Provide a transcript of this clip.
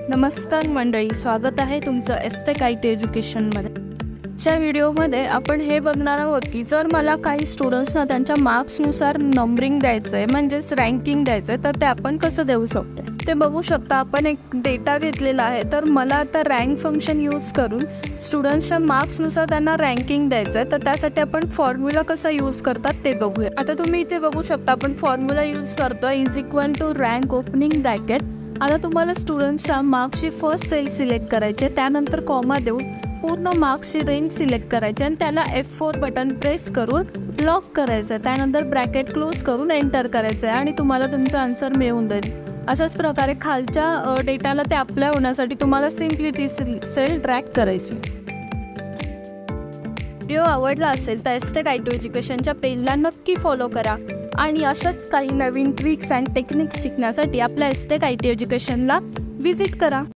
नमस्कार मंडळी, स्वागत आहे तुमचं एसटेक IT एज्युकेशनमध्ये। च्या व्हिडिओमध्ये आपण हे बघणार आहोत की जर मला काही स्टुडंट्सना त्यांच्या मार्क्सनुसार नंबरिंग द्यायचं आहे, म्हणजेच रँकिंग द्यायचं आहे, तर ते आपण कसं देऊ शकतो ते बघू शकता। आपण एक डेटा घेतलेला आहे, तर मला आता रँक फंक्शन यूज करून स्टुडंट्सच्या मार्क्सनुसार त्यांना रँकिंग द्यायचं आहे, तर त्यासाठी आपण फॉर्म्युला कसा यूज करतात ते बघूया। आता तुम्ही इथे बघू शकता आपण फॉर्म्युला यूज करतो = रँक ओपनिंग ब्रॅकेट। आता तुम्हाला स्टुडंट्सच्या मार्क्सची फर्स्ट सेल सिलेक्ट करायचे, त्यानंतर कॉमा देऊन पूर्ण मार्क्सची रेंज सिलेक्ट करायची आणि त्याला F4 बटन प्रेस करून लॉक करायचं, त्यानंतर ब्रॅकेट क्लोज करून एंटर करायचं आणि तुम्हाला तुमचा आन्सर मिळून जाईल। अशाच प्रकारे खालच्या डेटाला ते अप्लाय होण्यासाठी तुम्हाला सिम्पली ती सेल ड्रॅग करायची। व्हिडिओ आवडला असेल तर एसटेक IT एज्युकेशनच्या पेजला नक्की फॉलो करा आणि अशाच काही नवीन ट्रिक्स अँड टेक्निक्स शिकण्यासाठी आपल्या एसटेक IT एज्युकेशनला व्हिजिट करा।